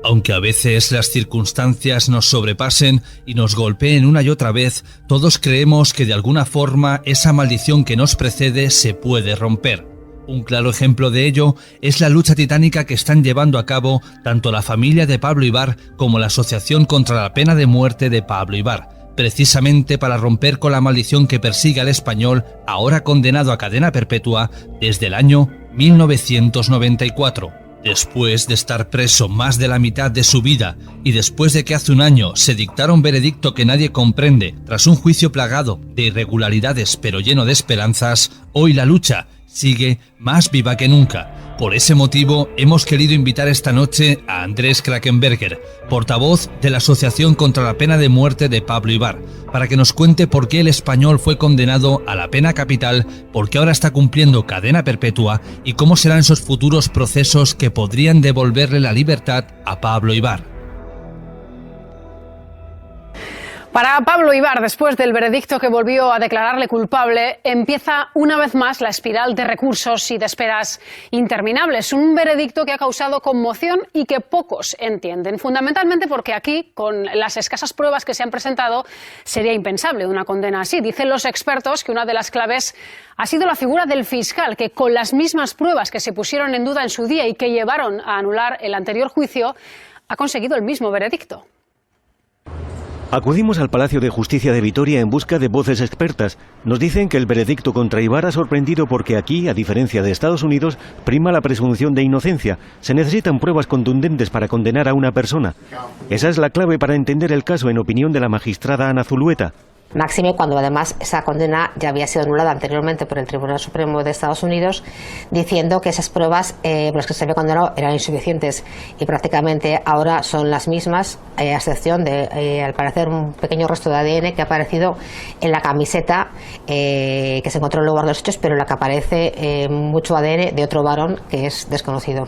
Aunque a veces las circunstancias nos sobrepasen y nos golpeen una y otra vez, todos creemos que de alguna forma esa maldición que nos precede se puede romper. Un claro ejemplo de ello es la lucha titánica que están llevando a cabo tanto la familia de Pablo Ibar como la Asociación contra la Pena de Muerte de Pablo Ibar, precisamente para romper con la maldición que persigue al español, ahora condenado a cadena perpetua desde el año 1994. Después de estar preso más de la mitad de su vida y después de que hace un año se dictara un veredicto que nadie comprende, tras un juicio plagado de irregularidades pero lleno de esperanzas, hoy la lucha sigue más viva que nunca. Por ese motivo hemos querido invitar esta noche a Andrés Krakenberger, portavoz de la Asociación contra la Pena de Muerte de Pablo Ibar, para que nos cuente por qué el español fue condenado a la pena capital, por qué ahora está cumpliendo cadena perpetua y cómo serán esos futuros procesos que podrían devolverle la libertad a Pablo Ibar. Para Pablo Ibar, después del veredicto que volvió a declararle culpable, empieza una vez más la espiral de recursos y de esperas interminables. Un veredicto que ha causado conmoción y que pocos entienden, fundamentalmente porque aquí, con las escasas pruebas que se han presentado, sería impensable una condena así. Dicen los expertos que una de las claves ha sido la figura del fiscal, que con las mismas pruebas que se pusieron en duda en su día y que llevaron a anular el anterior juicio, ha conseguido el mismo veredicto. Acudimos al Palacio de Justicia de Vitoria en busca de voces expertas. Nos dicen que el veredicto contra Ibar ha sorprendido porque aquí, a diferencia de Estados Unidos, prima la presunción de inocencia. Se necesitan pruebas contundentes para condenar a una persona. Esa es la clave para entender el caso, en opinión de la magistrada Ana Zulueta. Máxime cuando además esa condena ya había sido anulada anteriormente por el Tribunal Supremo de Estados Unidos, diciendo que esas pruebas por las que se había condenado eran insuficientes y prácticamente ahora son las mismas, a excepción de, al parecer, un pequeño rastro de ADN que ha aparecido en la camiseta que se encontró en el lugar de los hechos, pero en la que aparece mucho ADN de otro varón que es desconocido.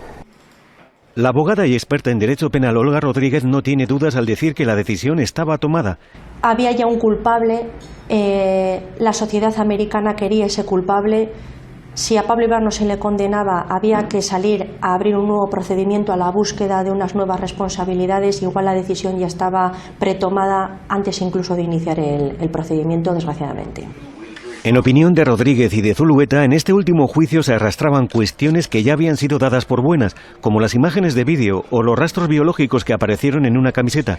La abogada y experta en derecho penal Olga Rodríguez no tiene dudas al decir que la decisión estaba tomada. Había ya un culpable, la sociedad americana quería ese culpable. Si a Pablo Ibar no se le condenaba, había que salir a abrir un nuevo procedimiento a la búsqueda de unas nuevas responsabilidades. Igual la decisión ya estaba pretomada antes incluso de iniciar el procedimiento, desgraciadamente. En opinión de Rodríguez y de Zulueta, en este último juicio se arrastraban cuestiones que ya habían sido dadas por buenas, como las imágenes de vídeo o los rastros biológicos que aparecieron en una camiseta.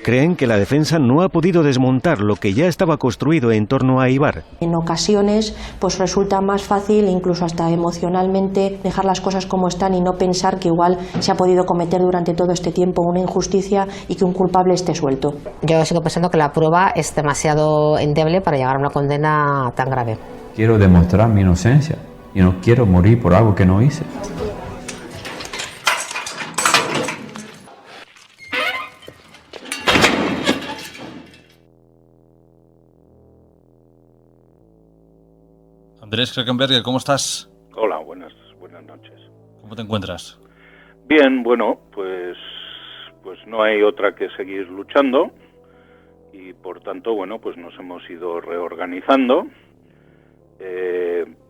Creen que la defensa no ha podido desmontar lo que ya estaba construido en torno a Ibar. En ocasiones pues resulta más fácil, incluso hasta emocionalmente, dejar las cosas como están y no pensar que igual se ha podido cometer durante todo este tiempo una injusticia y que un culpable esté suelto. Yo sigo pensando que la prueba es demasiado endeble para llegar a una condena tan grave. Quiero demostrar mi inocencia y no quiero morir por algo que no hice. Andrés Krakenberger, ¿cómo estás? Hola, buenas noches. ¿Cómo te encuentras? Bien, bueno, pues no hay otra que seguir luchando y por tanto, bueno, pues nos hemos ido reorganizando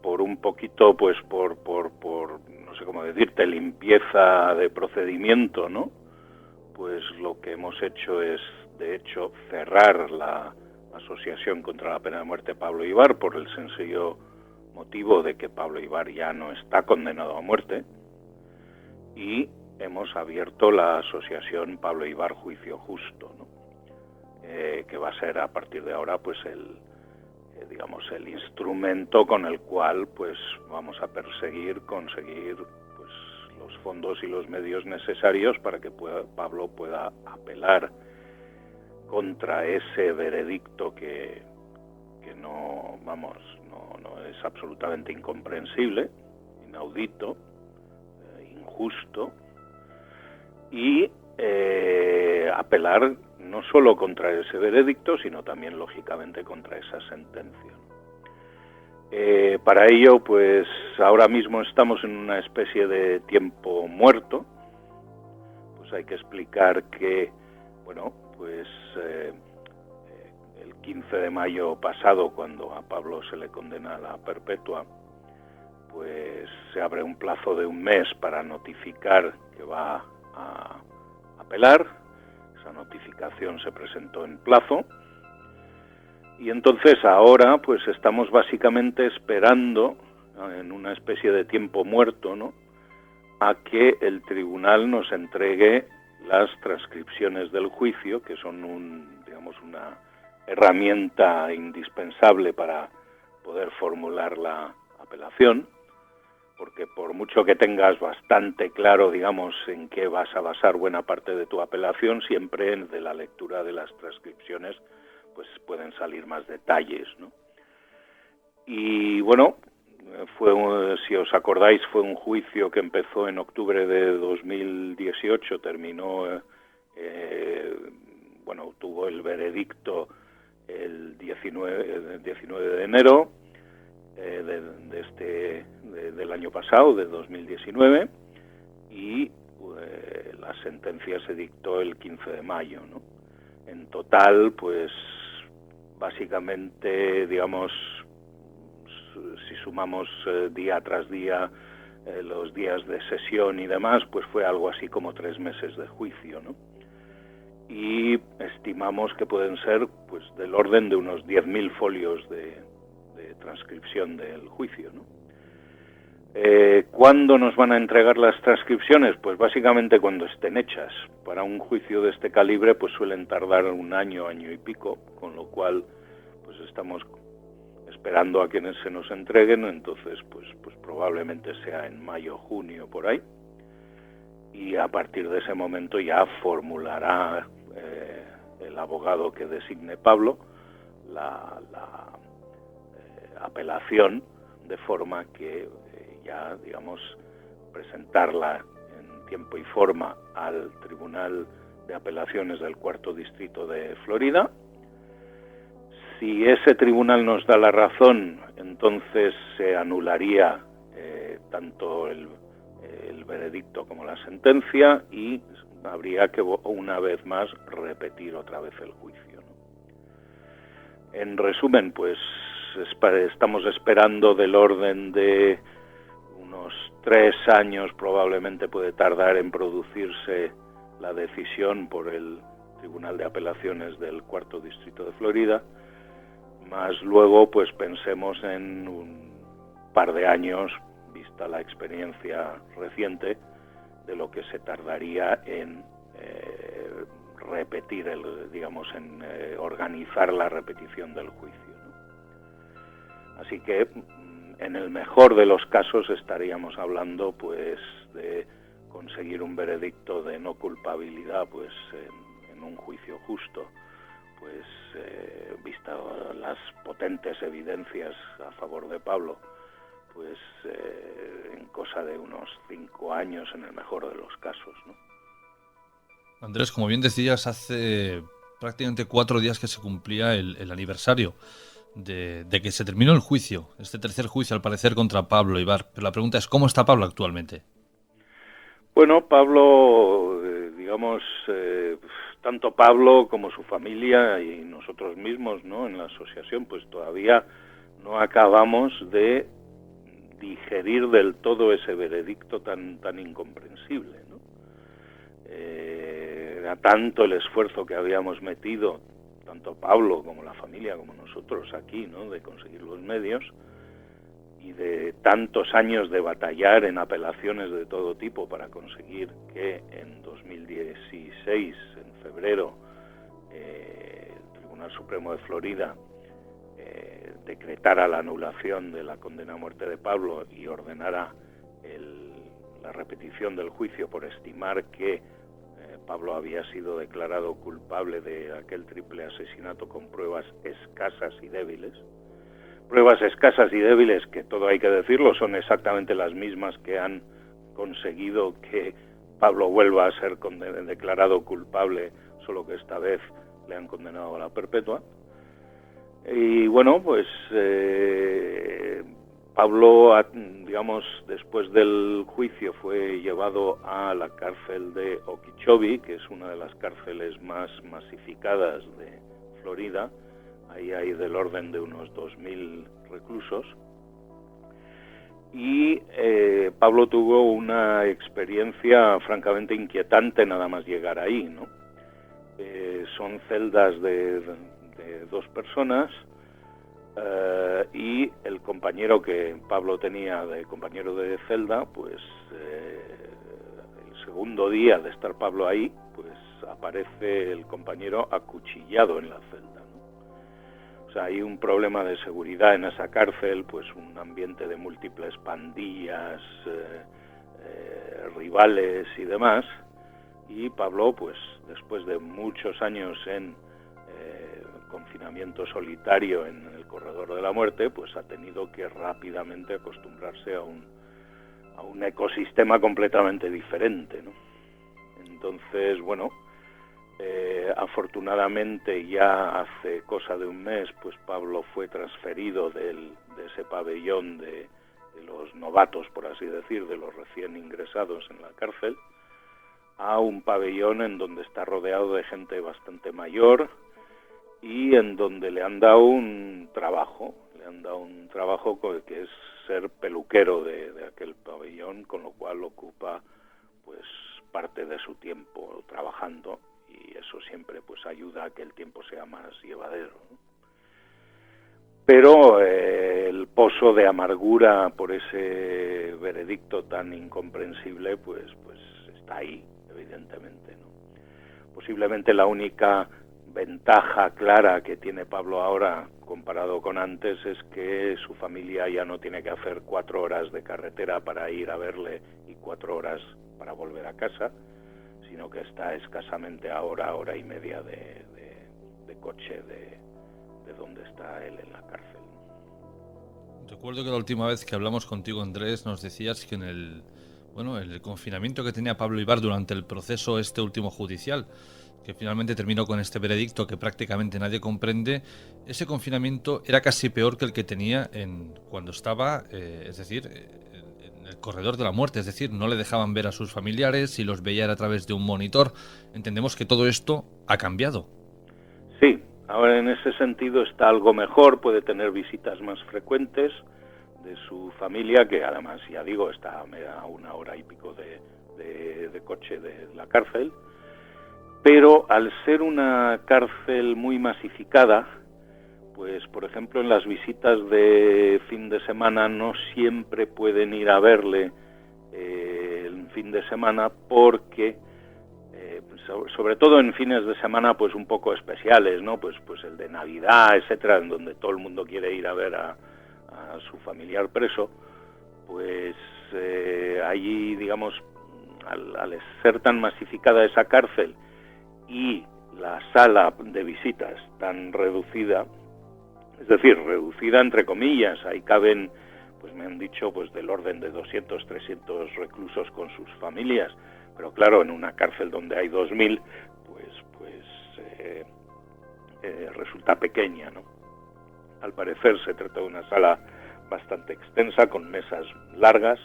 por un poquito, pues por no sé cómo decirte, limpieza de procedimiento, ¿no? Pues lo que hemos hecho es, de hecho, cerrar la Asociación contra la Pena de Muerte Pablo Ibar por el sencillo motivo de que Pablo Ibar ya no está condenado a muerte, y hemos abierto la asociación Pablo Ibar Juicio Justo, ¿no? Que va a ser a partir de ahora pues el instrumento con el cual pues vamos a conseguir pues los fondos y los medios necesarios para que Pablo pueda apelar contra ese veredicto que no es absolutamente incomprensible, inaudito, injusto, y apelar no solo contra ese veredicto, sino también, lógicamente, contra esa sentencia. Para ello, pues ahora mismo estamos en una especie de tiempo muerto. Pues hay que explicar que, bueno, pues el 15 de mayo pasado, cuando a Pablo se le condena a la perpetua, pues se abre un plazo de un mes para notificar que va a apelar. Esa notificación se presentó en plazo. Y entonces ahora pues estamos básicamente esperando, en una especie de tiempo muerto, ¿no?, a que el tribunal nos entregue las transcripciones del juicio, que son una herramienta indispensable para poder formular la apelación, porque por mucho que tengas bastante claro, digamos, en qué vas a basar buena parte de tu apelación, siempre de la lectura de las transcripciones pues pueden salir más detalles, ¿no? Y bueno, si os acordáis, fue un juicio que empezó en octubre de 2018, terminó, tuvo el veredicto el 19 de enero del año pasado, de 2019, y la sentencia se dictó el 15 de mayo, ¿no? En total, pues básicamente, digamos, si sumamos día tras día los días de sesión y demás, pues fue algo así como 3 meses de juicio, ¿no? Y estimamos que pueden ser pues del orden de unos 10.000 folios de transcripción del juicio, ¿no? ¿Cuándo nos van a entregar las transcripciones? Pues básicamente cuando estén hechas. Para un juicio de este calibre pues suelen tardar un año, año y pico, con lo cual pues estamos esperando a quienes se nos entreguen. Entonces pues probablemente sea en mayo, junio, por ahí, y a partir de ese momento ya formulará el abogado que designe Pablo la apelación, de forma que ya, digamos, presentarla en tiempo y forma al Tribunal de Apelaciones del Cuarto Distrito de Florida. Si ese tribunal nos da la razón, entonces se anularía tanto el veredicto como la sentencia, y habría que una vez más repetir otra vez el juicio, ¿no? En resumen, pues estamos esperando del orden de unos 3 años, probablemente puede tardar en producirse la decisión por el Tribunal de Apelaciones del Cuarto Distrito de Florida, más luego pues pensemos en un par de años, vista la experiencia reciente, de lo que se tardaría en repetir, en organizar la repetición del juicio, ¿no? Así que en el mejor de los casos estaríamos hablando pues de conseguir un veredicto de no culpabilidad pues en un juicio justo, pues vista las potentes evidencias a favor de Pablo, pues en cosa de unos 5 años en el mejor de los casos, ¿no? Andrés, como bien decías, hace prácticamente 4 días que se cumplía el aniversario de que se terminó el juicio, este tercer juicio al parecer contra Pablo Ibar. Pero la pregunta es, ¿cómo está Pablo actualmente? Bueno, Pablo, tanto Pablo como su familia y nosotros mismos, ¿no?, en la asociación, pues todavía no acabamos de digerir del todo ese veredicto tan incomprensible, ¿no? Era tanto el esfuerzo que habíamos metido, tanto Pablo como la familia como nosotros aquí, ¿no?, de conseguir los medios, y de tantos años de batallar en apelaciones de todo tipo para conseguir que en 2016, en febrero, el Tribunal Supremo de Florida decretara la anulación de la condena a muerte de Pablo y ordenara la repetición del juicio por estimar que Pablo había sido declarado culpable de aquel triple asesinato con pruebas escasas y débiles. Pruebas escasas y débiles que, todo hay que decirlo, son exactamente las mismas que han conseguido que Pablo vuelva a ser declarado culpable, solo que esta vez le han condenado a la perpetua. Y bueno, pues Pablo, después del juicio fue llevado a la cárcel de Okeechobee, que es una de las cárceles más masificadas de Florida. Ahí hay del orden de unos 2.000 reclusos. Y Pablo tuvo una experiencia francamente inquietante nada más llegar ahí, ¿no? Son celdas de 2 personas, y el compañero que Pablo tenía de compañero de celda, pues el segundo día de estar Pablo ahí, pues aparece el compañero acuchillado en la celda, ¿no? O sea, hay un problema de seguridad en esa cárcel, pues un ambiente de múltiples pandillas, rivales y demás, y Pablo, pues después de muchos años en confinamiento solitario en el corredor de la muerte, pues ha tenido que rápidamente acostumbrarse a un ecosistema completamente diferente, ¿no? Entonces, bueno, afortunadamente ya hace cosa de un mes, pues Pablo fue transferido de ese pabellón de los novatos, por así decir, de los recién ingresados en la cárcel, a un pabellón en donde está rodeado de gente bastante mayor y en donde le han dado un trabajo que es ser peluquero de aquel pabellón, con lo cual ocupa pues parte de su tiempo trabajando, y eso siempre pues ayuda a que el tiempo sea más llevadero, ¿no? Pero el pozo de amargura por ese veredicto tan incomprensible pues está ahí, evidentemente, ¿no? Posiblemente la única ventaja clara que tiene Pablo ahora comparado con antes es que su familia ya no tiene que hacer 4 horas de carretera para ir a verle y 4 horas para volver a casa, sino que está escasamente a hora y media de coche de donde está él en la cárcel. Recuerdo que la última vez que hablamos contigo, Andrés, nos decías que en el confinamiento que tenía Pablo Ibar durante el proceso último judicial, que finalmente terminó con este veredicto que prácticamente nadie comprende, ese confinamiento era casi peor que el que tenía cuando estaba, en el corredor de la muerte, es decir, no le dejaban ver a sus familiares y los veía a través de un monitor. Entendemos que todo esto ha cambiado. Sí, ahora en ese sentido está algo mejor, puede tener visitas más frecuentes de su familia, que además, ya digo, está a 1 hora y pico de coche de la cárcel. Pero al ser una cárcel muy masificada, pues por ejemplo en las visitas de fin de semana no siempre pueden ir a verle el fin de semana, porque sobre todo en fines de semana pues un poco especiales, ¿no? Pues el de Navidad, etcétera, en donde todo el mundo quiere ir a ver a su familiar preso, pues allí, digamos, al ser tan masificada esa cárcel y la sala de visitas tan reducida, es decir, reducida entre comillas, ahí caben, pues me han dicho, pues del orden de 200, 300 reclusos con sus familias, pero claro, en una cárcel donde hay 2000, resulta pequeña, ¿no? Al parecer se trata de una sala bastante extensa, con mesas largas.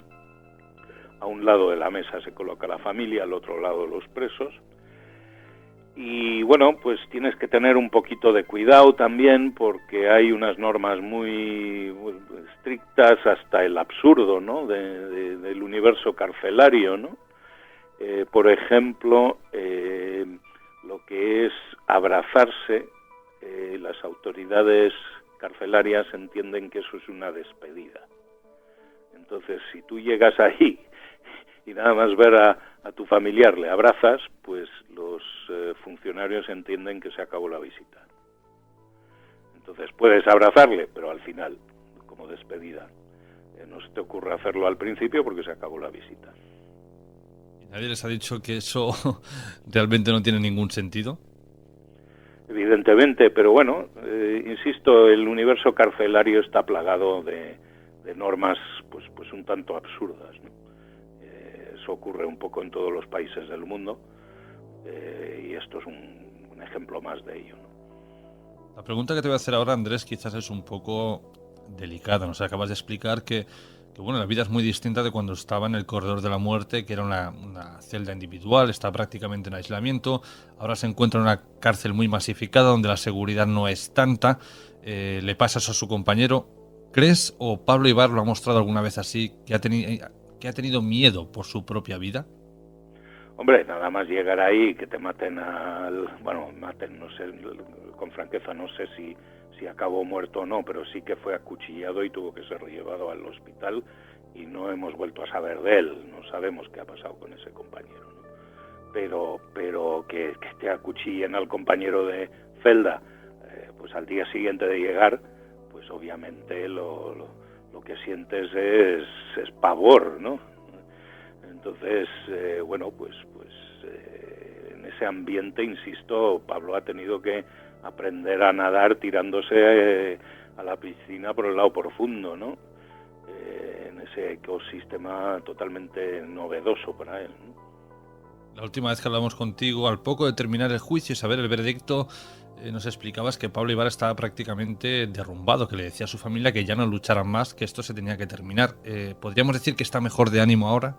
A un lado de la mesa se coloca la familia, al otro lado los presos. Y bueno, pues tienes que tener un poquito de cuidado también, porque hay unas normas muy estrictas, hasta el absurdo, ¿no? Del universo carcelario, ¿no? Por ejemplo, lo que es abrazarse, las autoridades carcelarias entienden que eso es una despedida. Entonces, si tú llegas ahí y nada más ver a tu familiar le abrazas, pues los funcionarios entienden que se acabó la visita. Entonces puedes abrazarle, pero al final, como despedida. No se te ocurre hacerlo al principio porque se acabó la visita. ¿Y nadie les ha dicho que eso realmente no tiene ningún sentido? Evidentemente, pero bueno, insisto, el universo carcelario está plagado de normas pues un tanto absurdas, ¿no? Eso ocurre un poco en todos los países del mundo, y esto es un ejemplo más de ello, ¿no? La pregunta que te voy a hacer ahora, Andrés, quizás es un poco delicada. Nos acabas de explicar que bueno, la vida es muy distinta de cuando estaba en el corredor de la muerte, que era una celda individual, está prácticamente en aislamiento. Ahora se encuentra en una cárcel muy masificada, donde la seguridad no es tanta. Le pasa eso a su compañero. ¿Crees, o Pablo Ibar lo ha mostrado alguna vez así, que ha tenido miedo por su propia vida? Hombre, nada más llegar ahí, que te maten maten, no sé, con franqueza, no sé si acabó muerto o no, pero sí que fue acuchillado y tuvo que ser llevado al hospital y no hemos vuelto a saber de él, no sabemos qué ha pasado con ese compañero, ¿no? Pero que te acuchillen al compañero de celda, pues al día siguiente de llegar, pues obviamente lo que sientes es pavor, ¿no? Entonces, en ese ambiente, insisto, Pablo ha tenido que aprender a nadar tirándose a la piscina por el lado profundo, ¿no? En ese ecosistema totalmente novedoso para él, ¿no? La última vez que hablamos contigo, al poco de terminar el juicio y saber el veredicto, nos explicabas que Pablo Ibar estaba prácticamente derrumbado, que le decía a su familia que ya no lucharan más, que esto se tenía que terminar. ¿Podríamos decir que está mejor de ánimo ahora?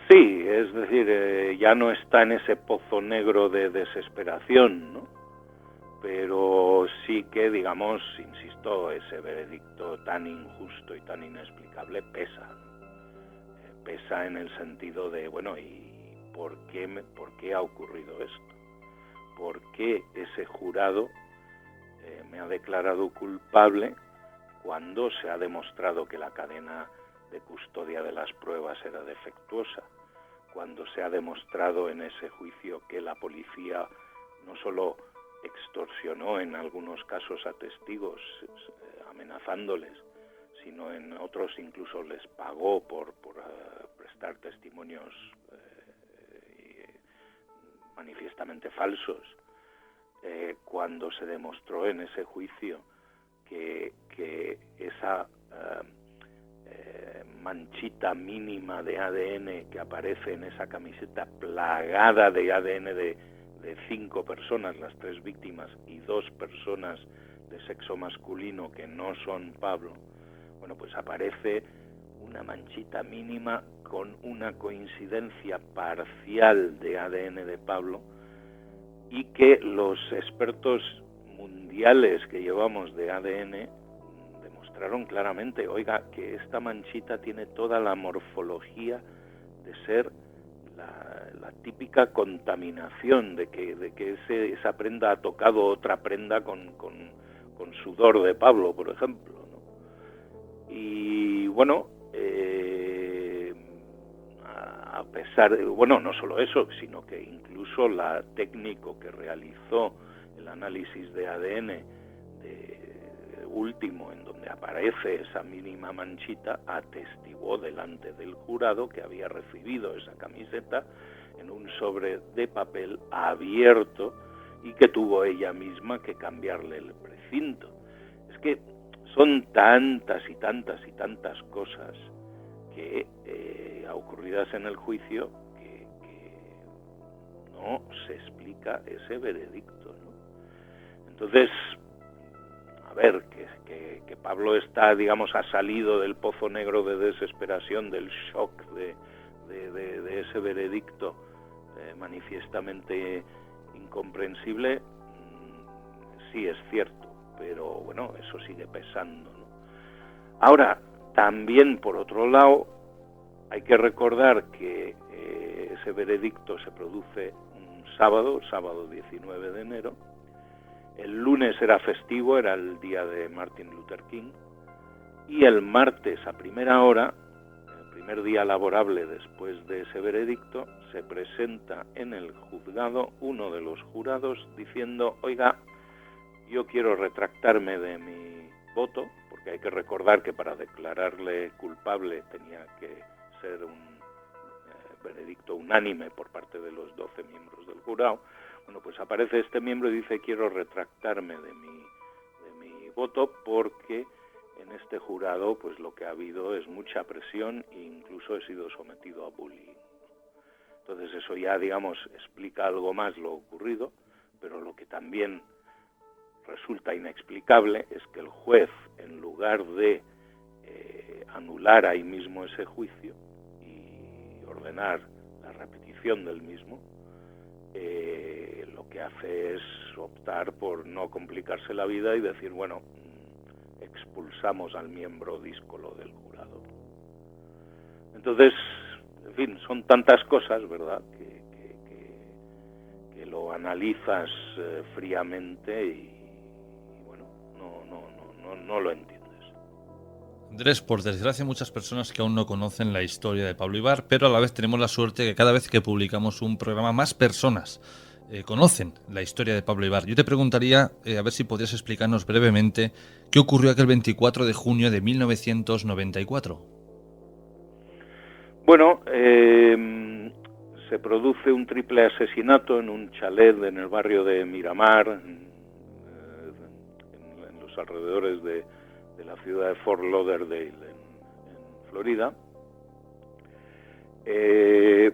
Sí, es decir, ya no está en ese pozo negro de desesperación, ¿no? Pero sí que, digamos, insisto, ese veredicto tan injusto y tan inexplicable pesa. Pesa en el sentido de, bueno, ¿y por qué ha ocurrido esto? ¿Por qué ese jurado me ha declarado culpable cuando se ha demostrado que la cadena de custodia de las pruebas era defectuosa? Cuando se ha demostrado en ese juicio que la policía no solo extorsionó en algunos casos a testigos amenazándoles, sino en otros incluso les pagó por prestar testimonios manifiestamente falsos, cuando se demostró en ese juicio que esa manchita mínima de ADN que aparece en esa camiseta plagada de ADN de 5 personas, las 3 víctimas, y 2 personas de sexo masculino que no son Pablo, bueno, pues aparece una manchita mínima con una coincidencia parcial de ADN de Pablo, y que los expertos mundiales que llevamos de ADN demostraron claramente, oiga, que esta manchita tiene toda la morfología de ser la típica contaminación, de que esa prenda ha tocado otra prenda con sudor de Pablo, por ejemplo, ¿no? Y bueno, a pesar de, bueno, no solo eso, sino que incluso la técnico que realizó el análisis de ADN último, en donde aparece esa mínima manchita, atestiguó delante del jurado que había recibido esa camiseta en un sobre de papel abierto y que tuvo ella misma que cambiarle el precinto. Es que son tantas y tantas y tantas cosas que ocurridas en el juicio que no se explica ese veredicto, ¿no? Entonces, a ver, que Pablo está, digamos, ha salido del pozo negro de desesperación, del shock de ese veredicto manifiestamente incomprensible, sí es cierto, pero bueno, eso sigue pesando, ¿no? Ahora, también por otro lado, hay que recordar que ese veredicto se produce un sábado 19 de enero, el lunes era festivo, era el día de Martin Luther King, y el martes a primera hora, el primer día laborable después de ese veredicto, se presenta en el juzgado uno de los jurados diciendo, oiga, yo quiero retractarme de mi voto, porque hay que recordar que para declararle culpable tenía que ser un veredicto unánime por parte de los 12 miembros del jurado. Bueno, pues aparece este miembro y dice, quiero retractarme de mi voto porque en este jurado pues lo que ha habido es mucha presión e incluso he sido sometido a bullying. Entonces eso ya, digamos, explica algo más lo ocurrido, pero lo que también resulta inexplicable es que el juez, en lugar de anular ahí mismo ese juicio y ordenar la repetición del mismo, lo que hace es optar por no complicarse la vida y decir, bueno, expulsamos al miembro díscolo del jurado. Entonces, en fin, son tantas cosas, ¿verdad?, que lo analizas fríamente y bueno, no lo entiendes. Andrés, por desgracia hay muchas personas que aún no conocen la historia de Pablo Ibar, pero a la vez tenemos la suerte de que cada vez que publicamos un programa más personas conocen la historia de Pablo Ibar. Yo te preguntaría, a ver si podrías explicarnos brevemente qué ocurrió aquel 24 de junio de 1994. Bueno, se produce un triple asesinato en un chalet en el barrio de Miramar, en los alrededores de la ciudad de Fort Lauderdale, en Florida. Es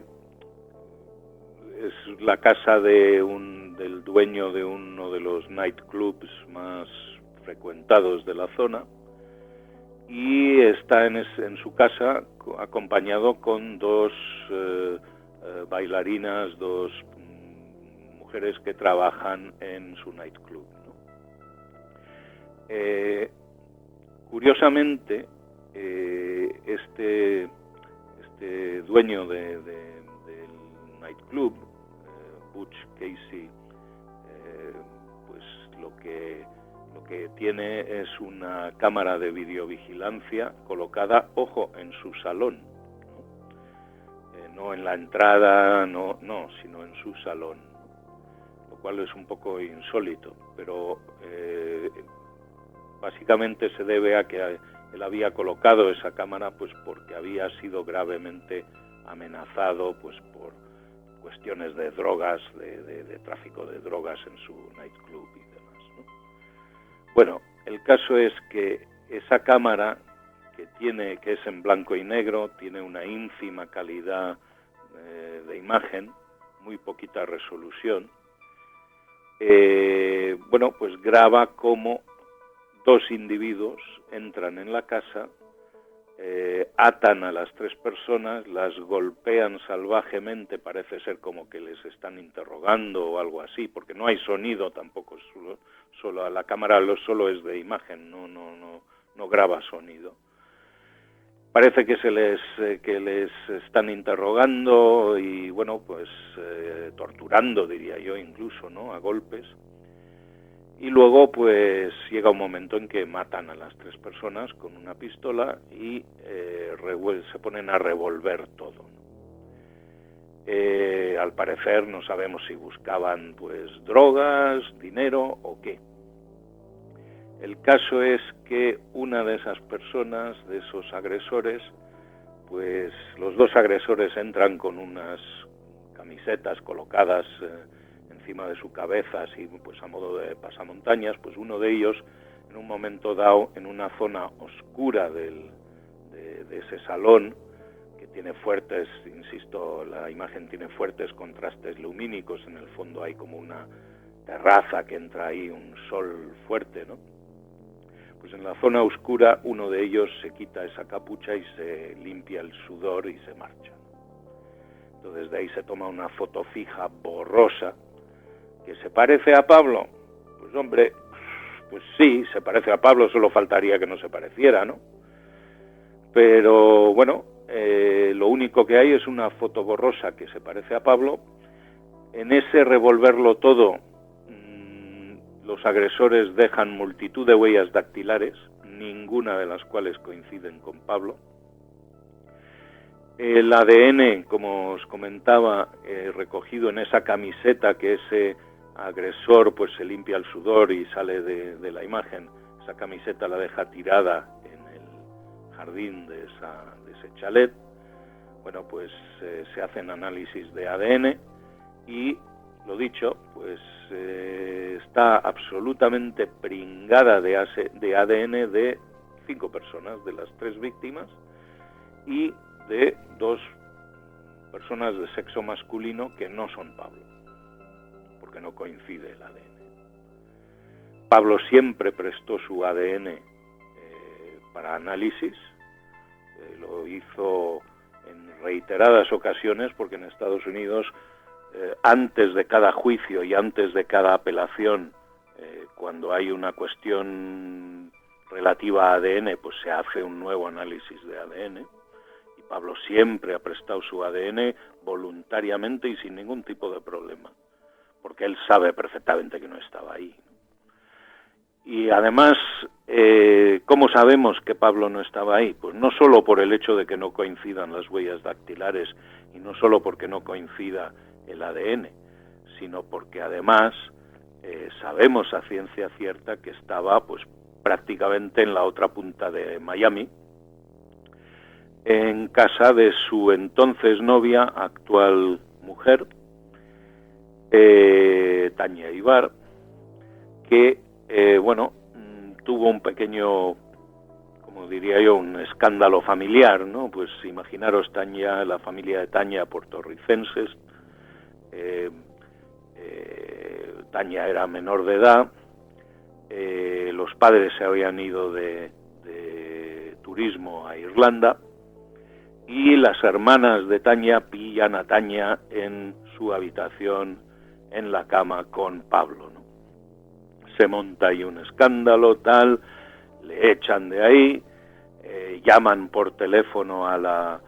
la casa del dueño de uno de los nightclubs más frecuentados de la zona, y está en su casa acompañado con dos bailarinas, dos mujeres que trabajan en su nightclub, ¿no? Curiosamente, este dueño del nightclub, Butch Casey, pues lo que tiene es una cámara de videovigilancia colocada, ojo, en su salón, no en la entrada, no, sino en su salón, lo cual es un poco insólito, pero básicamente se debe a que él había colocado esa cámara pues porque había sido gravemente amenazado pues por cuestiones de drogas, de tráfico de drogas en su nightclub y demás, ¿no? Bueno, el caso es que esa cámara que es en blanco y negro, tiene una ínfima calidad de imagen, muy poquita resolución, bueno, pues graba cómo dos individuos entran en la casa, atan a las tres personas, las golpean salvajemente, parece ser como que les están interrogando o algo así, porque no hay sonido tampoco, solo la cámara solo es de imagen, no graba sonido. Parece que les están interrogando y bueno, pues torturando, diría yo, incluso, ¿no?, a golpes. Y luego pues llega un momento en que matan a las tres personas con una pistola y se ponen a revolver todo, ¿no? Al parecer no sabemos si buscaban pues drogas, dinero o qué. El caso es que una de esas personas, de esos agresores, pues los dos agresores entran con unas camisetas colocadas encima de su cabeza, así pues a modo de pasamontañas. Pues uno de ellos, en un momento dado, en una zona oscura de ese salón, que tiene fuertes, insisto, la imagen tiene fuertes contrastes lumínicos, en el fondo hay como una terraza que entra ahí un sol fuerte, ¿no? Pues en la zona oscura uno de ellos se quita esa capucha y se limpia el sudor y se marcha. Entonces de ahí se toma una foto fija, borrosa, ¿que se parece a Pablo? Pues hombre, pues sí, se parece a Pablo, solo faltaría que no se pareciera, ¿no? Pero bueno, lo único que hay es una foto borrosa que se parece a Pablo. En ese revolverlo todo, los agresores dejan multitud de huellas dactilares, ninguna de las cuales coinciden con Pablo. El ADN, como os comentaba, recogido en esa camiseta que ese agresor pues se limpia el sudor y sale de la imagen, esa camiseta la deja tirada en el jardín de ese chalet. Bueno, pues se hacen análisis de ADN y, lo dicho, pues está absolutamente pringada de ADN de 5 personas, de las 3 víctimas y de 2 personas de sexo masculino que no son Pablo, porque no coincide el ADN. Pablo siempre prestó su ADN para análisis, lo hizo en reiteradas ocasiones, porque en Estados Unidos, antes de cada juicio y antes de cada apelación, cuando hay una cuestión relativa a ADN, pues se hace un nuevo análisis de ADN, y Pablo siempre ha prestado su ADN voluntariamente y sin ningún tipo de problema, porque él sabe perfectamente que no estaba ahí. Y además, ¿cómo sabemos que Pablo no estaba ahí? Pues no solo por el hecho de que no coincidan las huellas dactilares y no solo porque no coincida el ADN, sino porque además sabemos a ciencia cierta que estaba pues prácticamente en la otra punta de Miami, en casa de su entonces novia, actual mujer, Tania Ibar, que tuvo un pequeño, como diría yo, un escándalo familiar, ¿no? Pues imaginaros Tania, la familia de Tania, puertorricenses. Tania era menor de edad, los padres se habían ido de turismo a Irlanda y las hermanas de Tania pillan a Tania en su habitación en la cama con Pablo, ¿no? Se monta ahí un escándalo, tal, le echan de ahí, llaman por teléfono a la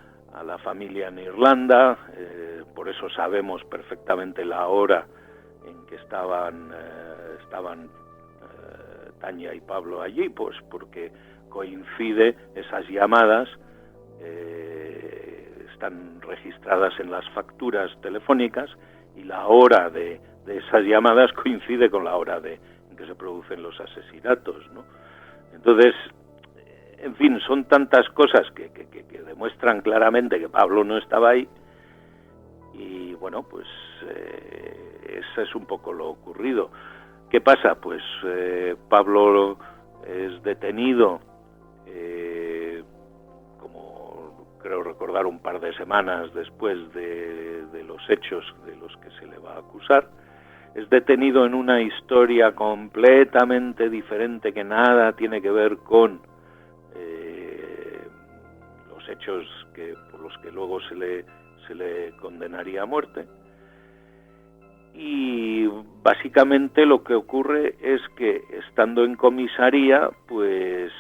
familia en Irlanda, por eso sabemos perfectamente la hora en que estaban Tania y Pablo allí, pues porque coincide esas llamadas, están registradas en las facturas telefónicas y la hora de esas llamadas coincide con la hora en que se producen los asesinatos, ¿no? Entonces, en fin, son tantas cosas que demuestran claramente que Pablo no estaba ahí. Y bueno, pues eso es un poco lo ocurrido. ¿Qué pasa? Pues Pablo es detenido, como creo recordar, un par de semanas después de los hechos de los que se le va a acusar. Es detenido en una historia completamente diferente que nada tiene que ver con los hechos por los que luego se le condenaría a muerte. Y básicamente lo que ocurre es que estando en comisaría, pues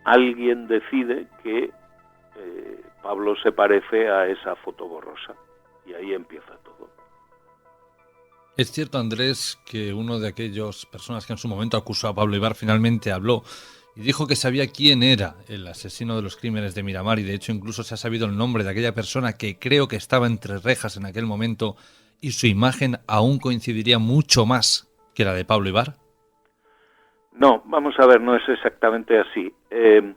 alguien decide que Pablo se parece a esa foto borrosa y ahí empieza todo. Es cierto, Andrés, que uno de aquellas personas que en su momento acusó a Pablo Ibar finalmente habló y dijo que sabía quién era el asesino de los crímenes de Miramar, y de hecho incluso se ha sabido el nombre de aquella persona que creo que estaba entre rejas en aquel momento, y su imagen aún coincidiría mucho más que la de Pablo Ibar. No, vamos a ver, no es exactamente así. En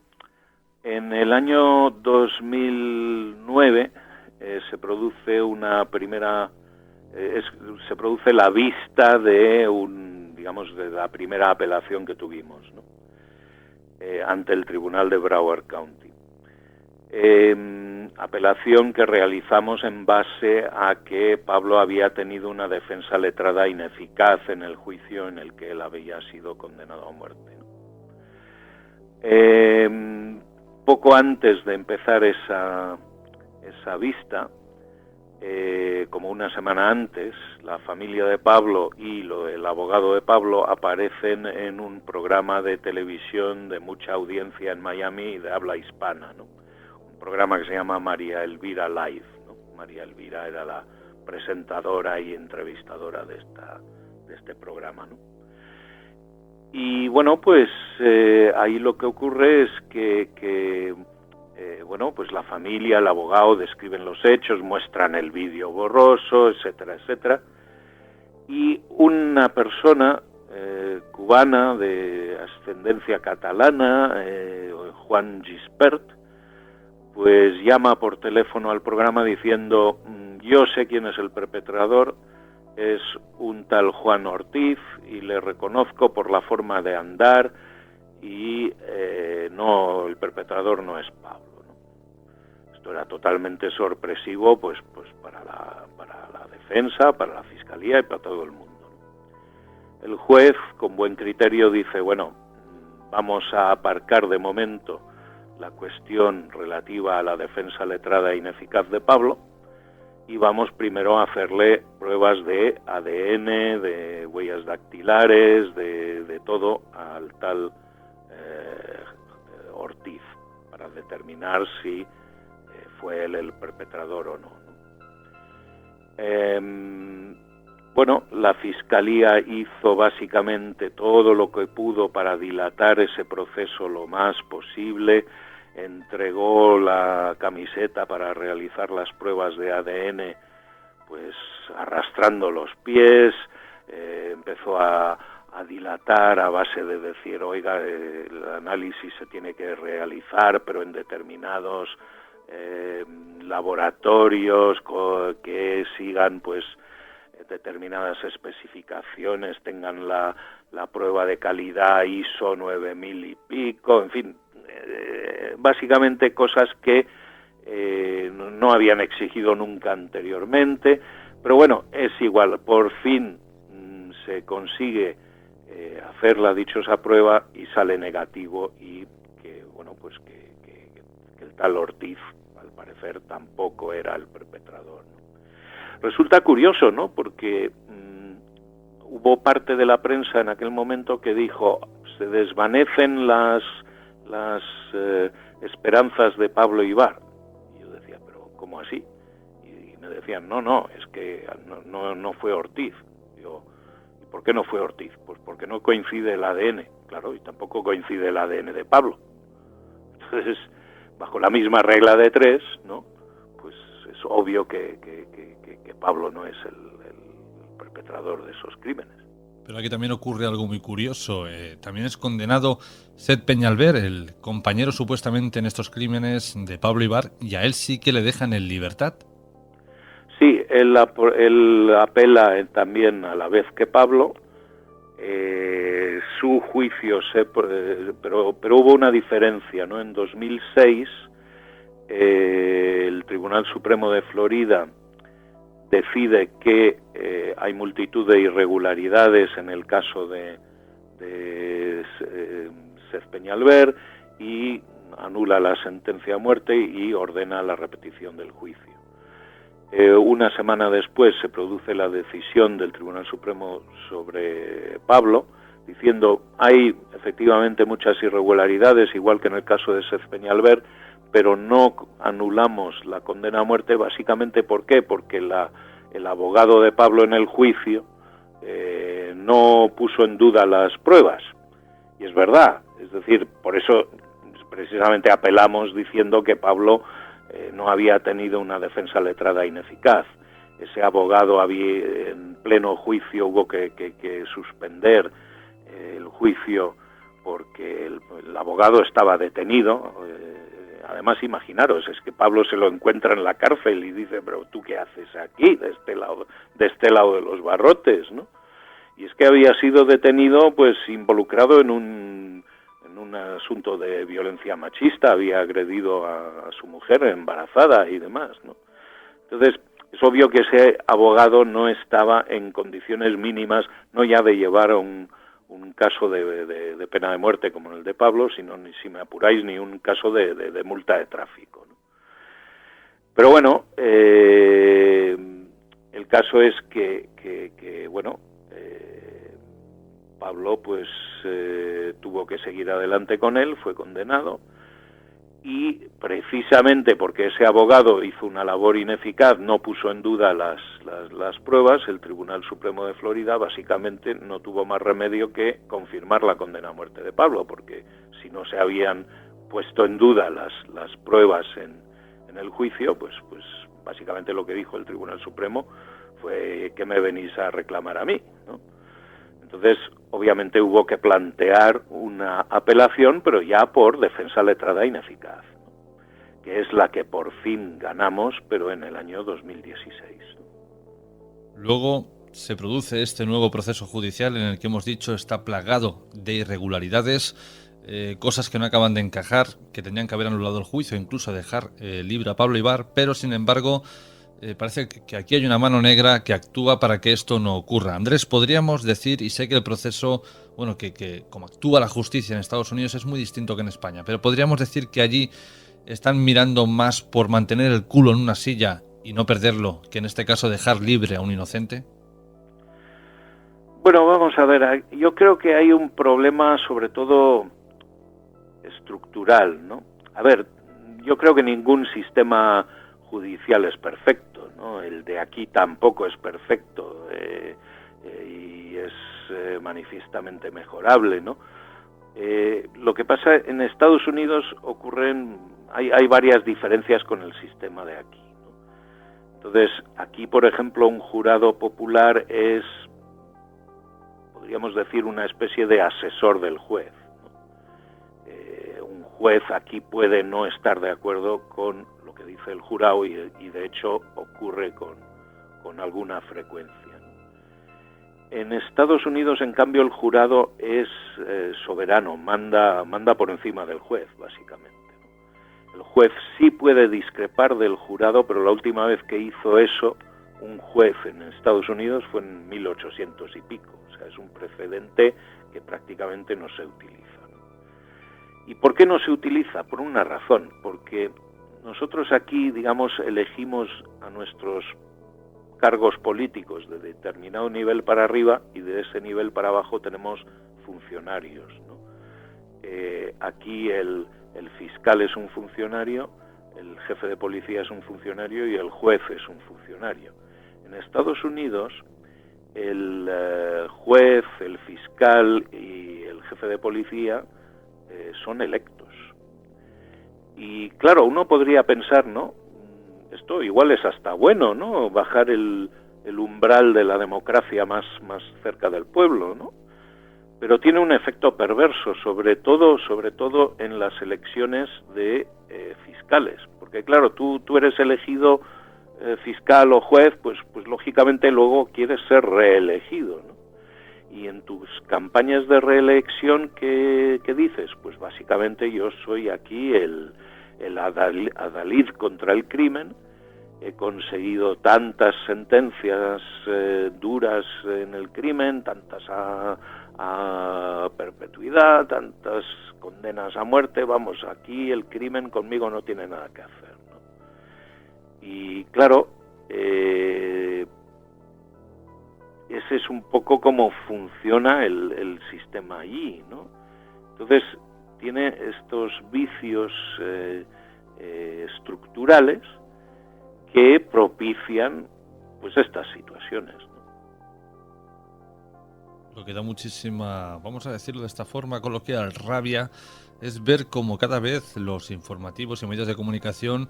el año 2009 se produce se produce la vista de de la primera apelación que tuvimos, ¿no? Ante el tribunal de Broward County. Apelación que realizamos en base a que Pablo había tenido una defensa letrada ineficaz en el juicio en el que él había sido condenado a muerte, ¿no? Poco antes de empezar esa vista, como una semana antes, la familia de Pablo y el abogado de Pablo aparecen en un programa de televisión de mucha audiencia en Miami y de habla hispana, ¿no? Un programa que se llama María Elvira Live, ¿no? María Elvira era la presentadora y entrevistadora de este programa, ¿no? Y bueno, pues ahí lo que ocurre es que pues la familia, el abogado describen los hechos, muestran el vídeo borroso, etcétera, etcétera. Y una persona cubana de ascendencia catalana, Juan Gispert, pues llama por teléfono al programa diciendo: yo sé quién es el perpetrador, es un tal Juan Ortiz y le reconozco por la forma de andar y no, el perpetrador no es Pablo. Esto era totalmente sorpresivo, pues para la defensa, para la fiscalía y para todo el mundo. El juez, con buen criterio, dice: bueno, vamos a aparcar de momento la cuestión relativa a la defensa letrada e ineficaz de Pablo y vamos primero a hacerle pruebas de ADN, de huellas dactilares, de todo al tal Ortiz, para determinar si fue él el perpetrador o no. Bueno, la Fiscalía hizo básicamente todo lo que pudo para dilatar ese proceso lo más posible, entregó la camiseta para realizar las pruebas de ADN, pues arrastrando los pies, empezó a dilatar a base de decir, oiga, el análisis se tiene que realizar, pero en determinados laboratorios que sigan pues determinadas especificaciones, tengan la prueba de calidad ISO 9000 y pico, en fin, básicamente cosas que no habían exigido nunca anteriormente, pero bueno, es igual, por fin se consigue hacer la dichosa prueba y sale negativo, y que bueno, pues que el tal Ortiz al parecer tampoco era el perpetrador, ¿no? Resulta curioso, ¿no? Porque hubo parte de la prensa en aquel momento que dijo, se desvanecen las esperanzas de Pablo Ibar. Y yo decía, pero ¿cómo así? Y me decían, no, es que no fue Ortiz. Digo, ¿y por qué no fue Ortiz? Pues porque no coincide el ADN, claro, y tampoco coincide el ADN de Pablo. Entonces, bajo la misma regla de 3, ¿no? Pues es obvio que Pablo no es el perpetrador de esos crímenes. Pero aquí también ocurre algo muy curioso. También es condenado Seth Peñalver, el compañero supuestamente en estos crímenes de Pablo Ibar, y a él sí que le dejan en libertad. Sí, él apela también a la vez que Pablo. Su juicio, pero hubo una diferencia, ¿no? En 2006, el Tribunal Supremo de Florida decide que hay multitud de irregularidades en el caso de Seth Peñalver y anula la sentencia a muerte y ordena la repetición del juicio. Una semana después se produce la decisión del Tribunal Supremo sobre Pablo, diciendo hay efectivamente muchas irregularidades, igual que en el caso de Seth Peñalver, pero no anulamos la condena a muerte, básicamente ¿por qué? Porque el abogado de Pablo en el juicio no puso en duda las pruebas, y es verdad, es decir, por eso precisamente apelamos diciendo que Pablo no había tenido una defensa letrada ineficaz. Ese abogado en pleno juicio hubo que suspender el juicio porque el abogado estaba detenido. Además, imaginaros, es que Pablo se lo encuentra en la cárcel y dice, pero ¿tú qué haces aquí, de este lado de los barrotes, ¿no? Y es que había sido detenido, pues, involucrado en un asunto de violencia machista, había agredido a su mujer embarazada y demás, ¿no? Entonces, es obvio que ese abogado no estaba en condiciones mínimas, no ya de llevar un caso de pena de muerte como el de Pablo, sino, ni si me apuráis, ni un caso de multa de tráfico, ¿no? Pero bueno, el caso es que bueno, Pablo pues tuvo que seguir adelante con él, fue condenado, y precisamente porque ese abogado hizo una labor ineficaz, no puso en duda las pruebas, el Tribunal Supremo de Florida básicamente no tuvo más remedio que confirmar la condena a muerte de Pablo, porque si no se habían puesto en duda las pruebas en el juicio, pues básicamente lo que dijo el Tribunal Supremo fue que me venís a reclamar a mí, ¿no? Entonces, obviamente hubo que plantear una apelación, pero ya por defensa letrada ineficaz, ¿no? Que es la que por fin ganamos, pero en el año 2016. Luego se produce este nuevo proceso judicial en el que hemos dicho está plagado de irregularidades, cosas que no acaban de encajar, que tenían que haber anulado el juicio, incluso dejar libre a Pablo Ibar, pero sin embargo parece que aquí hay una mano negra que actúa para que esto no ocurra. Andrés, podríamos decir, y sé que el proceso, bueno, que como actúa la justicia en Estados Unidos es muy distinto que en España, pero podríamos decir que allí están mirando más por mantener el culo en una silla y no perderlo, que en este caso dejar libre a un inocente. Bueno, vamos a ver, yo creo que hay un problema sobre todo estructural, ¿no? A ver, yo creo que ningún sistema judicial es perfecto, ¿no? El de aquí tampoco es perfecto y es manifiestamente mejorable, ¿no? Lo que pasa en Estados Unidos hay varias diferencias con el sistema de aquí, ¿no? Entonces, aquí, por ejemplo, un jurado popular es, podríamos decir, una especie de asesor del juez, ¿no? Un juez aquí puede no estar de acuerdo con lo que dice el jurado y de hecho ocurre con alguna frecuencia. En Estados Unidos, en cambio, el jurado es soberano, manda por encima del juez, básicamente. El juez sí puede discrepar del jurado, pero la última vez que hizo eso un juez en Estados Unidos fue en 1800 y pico. O sea, es un precedente que prácticamente no se utiliza. ¿Y por qué no se utiliza? Por una razón, porque nosotros aquí, digamos, elegimos a nuestros cargos políticos de determinado nivel para arriba y de ese nivel para abajo tenemos funcionarios, ¿no? Aquí el fiscal es un funcionario, el jefe de policía es un funcionario y el juez es un funcionario. En Estados Unidos el juez, el fiscal y el jefe de policía son electos. Y claro, uno podría pensar, ¿no? Esto igual es hasta bueno, ¿no? Bajar el umbral de la democracia más cerca del pueblo, ¿no? Pero tiene un efecto perverso, sobre todo en las elecciones de fiscales. Porque claro, tú eres elegido fiscal o juez, pues lógicamente luego quieres ser reelegido, ¿no? Y en tus campañas de reelección, ¿qué dices? Pues básicamente yo soy aquí el adalid contra el crimen, he conseguido tantas sentencias duras en el crimen, tantas a perpetuidad, tantas condenas a muerte, vamos, aquí el crimen conmigo no tiene nada que hacer, ¿no? Y claro, ese es un poco cómo funciona el sistema allí, ¿no? Entonces, tiene estos vicios estructurales que propician pues estas situaciones, ¿no? Lo que da muchísima, vamos a decirlo de esta forma coloquial, rabia, es ver cómo cada vez los informativos y medios de comunicación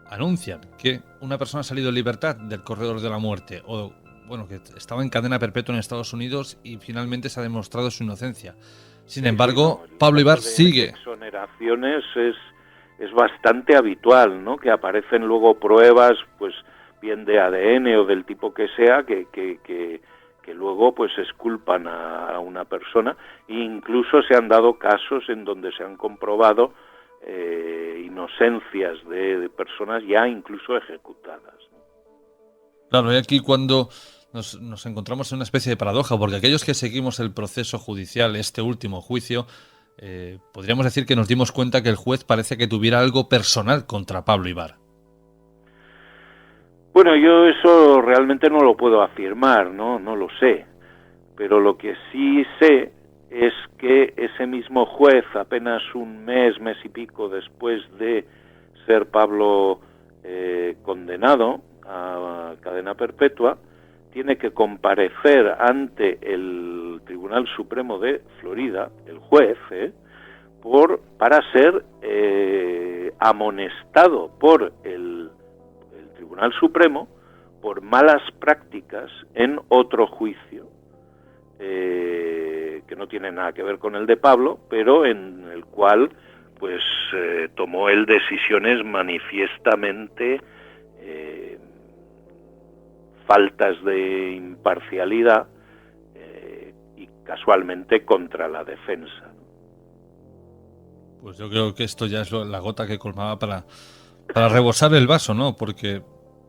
anuncian que una persona ha salido en libertad del corredor de la muerte o, bueno, que estaba en cadena perpetua en Estados Unidos y finalmente se ha demostrado su inocencia. Sin embargo, Pablo Ibar sigue. Exoneraciones es bastante habitual, ¿no? Que aparecen luego pruebas, pues bien de ADN o del tipo que sea, que luego pues exculpan a una persona. E incluso se han dado casos en donde se han comprobado inocencias de personas ya incluso ejecutadas, ¿no? Claro, y aquí cuando nos encontramos en una especie de paradoja, porque aquellos que seguimos el proceso judicial, este último juicio, podríamos decir que nos dimos cuenta que el juez parece que tuviera algo personal contra Pablo Ibar. Bueno, yo eso realmente no lo puedo afirmar, no lo sé, pero lo que sí sé es que ese mismo juez, apenas un mes y pico después de ser Pablo condenado a cadena perpetua, tiene que comparecer ante el Tribunal Supremo de Florida, el juez, para ser amonestado por el Tribunal Supremo por malas prácticas en otro juicio, que no tiene nada que ver con el de Pablo, pero en el cual pues tomó él decisiones manifiestamente faltas de imparcialidad y casualmente contra la defensa. Pues yo creo que esto ya es la gota que colmaba para rebosar el vaso, ¿no? Porque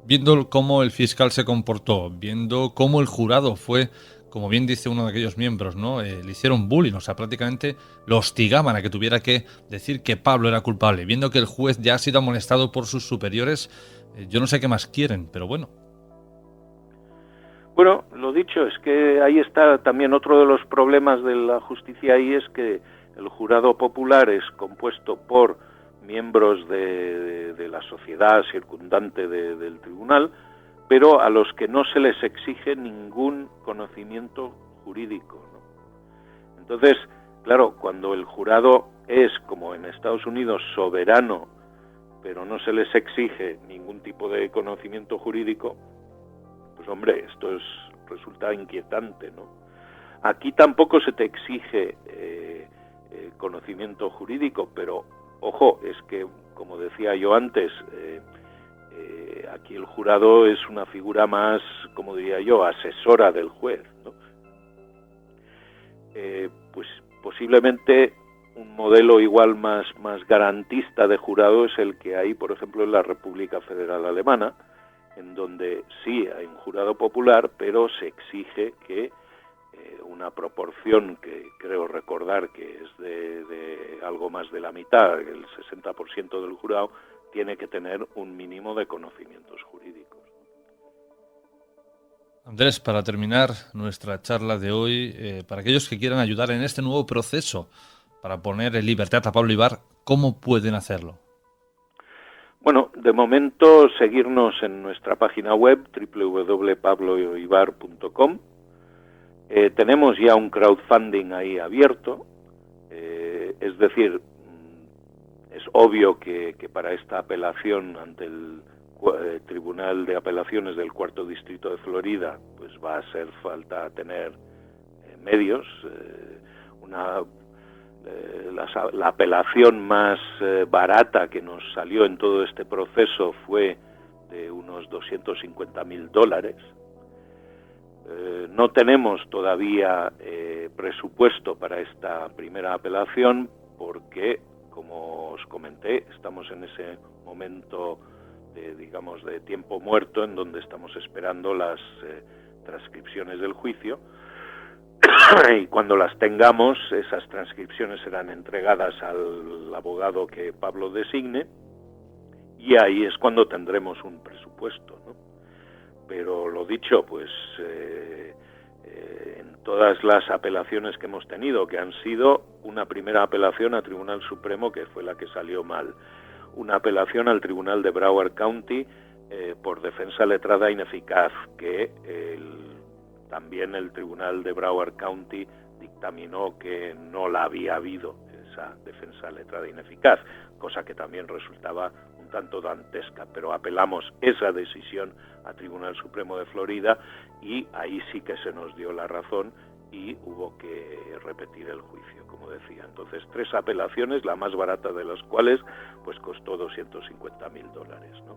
viendo cómo el fiscal se comportó, viendo cómo el jurado fue, como bien dice uno de aquellos miembros, ¿no? Le hicieron bullying, o sea, prácticamente lo hostigaban a que tuviera que decir que Pablo era culpable, viendo que el juez ya ha sido amonestado por sus superiores, yo no sé qué más quieren, pero bueno. Bueno, lo dicho, es que ahí está también otro de los problemas de la justicia ahí, es que El jurado popular es compuesto por miembros de la sociedad circundante del tribunal, pero a los que no se les exige ningún conocimiento jurídico, ¿no? Entonces, claro, cuando el jurado es, como en Estados Unidos, soberano, pero no se les exige ningún tipo de conocimiento jurídico, pues hombre, esto resulta inquietante, ¿no? Aquí tampoco se te exige conocimiento jurídico, pero ojo, es que, como decía yo antes, aquí el jurado es una figura más, como diría yo, asesora del juez, ¿no? Pues posiblemente un modelo igual más garantista de jurado es el que hay, por ejemplo, en la República Federal Alemana, en donde sí hay un jurado popular, pero se exige que una proporción que creo recordar que es de algo más de la mitad, el 60% del jurado, tiene que tener un mínimo de conocimientos jurídicos. Andrés, para terminar nuestra charla de hoy, para aquellos que quieran ayudar en este nuevo proceso para poner en libertad a Pablo Ibar, ¿cómo pueden hacerlo? Bueno, de momento seguirnos en nuestra página web www.pabloibar.com. Tenemos ya un crowdfunding ahí abierto, es decir, es obvio que para esta apelación ante el Tribunal de Apelaciones del Cuarto Distrito de Florida, pues va a hacer falta tener medios. La apelación más barata que nos salió en todo este proceso fue de unos $250,000. No tenemos todavía presupuesto para esta primera apelación porque, como os comenté, estamos en ese momento de tiempo muerto en donde estamos esperando las transcripciones del juicio y cuando las tengamos, esas transcripciones serán entregadas al abogado que Pablo designe y ahí es cuando tendremos un presupuesto, ¿no? Pero lo dicho, pues en todas las apelaciones que hemos tenido, que han sido una primera apelación al Tribunal Supremo, que fue la que salió mal, una apelación al Tribunal de Broward County por defensa letrada ineficaz, que también el Tribunal de Broward County dictaminó que no la había habido, esa defensa letrada ineficaz, cosa que también resultaba un tanto dantesca, pero apelamos esa decisión al Tribunal Supremo de Florida y ahí sí que se nos dio la razón y hubo que repetir el juicio, como decía. Entonces, 3 apelaciones, la más barata de las cuales pues costó $250,000, ¿no?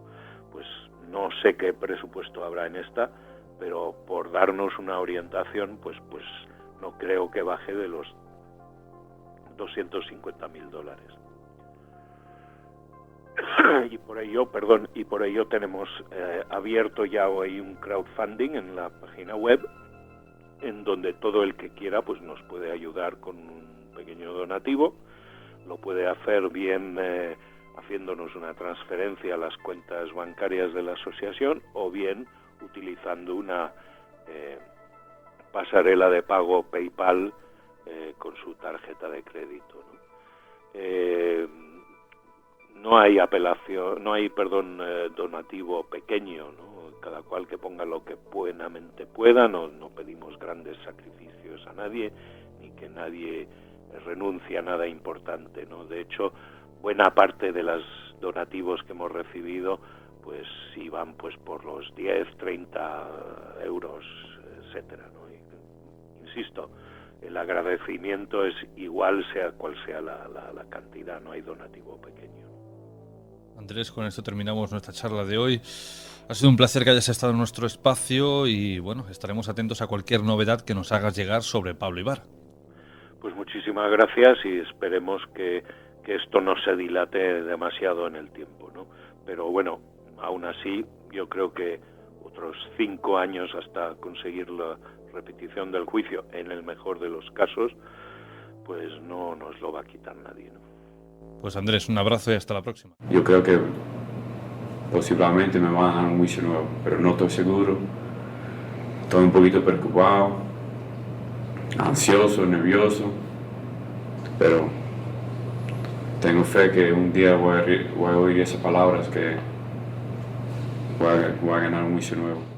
Pues no sé qué presupuesto habrá en esta, pero por darnos una orientación, pues no creo que baje de los $250,000. Y por ello tenemos abierto ya hoy un crowdfunding en la página web, en donde todo el que quiera pues nos puede ayudar con un pequeño donativo. Lo puede hacer bien haciéndonos una transferencia a las cuentas bancarias de la asociación o bien utilizando una pasarela de pago PayPal con su tarjeta de crédito, ¿no? No hay donativo pequeño, ¿no? Cada cual que ponga lo que buenamente pueda, no pedimos grandes sacrificios a nadie, ni que nadie renuncie a nada importante, ¿no? De hecho, buena parte de los donativos que hemos recibido pues iban pues por los 10, 30 euros, etcétera, ¿no? Y, insisto, el agradecimiento es igual sea cual sea la cantidad, no hay donativo pequeño. Andrés, con esto terminamos nuestra charla de hoy. Ha sido un placer que hayas estado en nuestro espacio y bueno, estaremos atentos a cualquier novedad que nos hagas llegar sobre Pablo Ibar. Pues muchísimas gracias y esperemos que esto no se dilate demasiado en el tiempo, ¿no? Pero bueno, aún así, yo creo que otros 5 años hasta conseguir la repetición del juicio, en el mejor de los casos, pues no nos lo va a quitar nadie, ¿no? Pues Andrés, un abrazo y hasta la próxima. Yo creo que posiblemente me van a dar un juicio nuevo, pero no estoy seguro. Estoy un poquito preocupado, ansioso, nervioso. pero tengo fe que un día voy a oír esas palabras, que voy a ganar un juicio nuevo.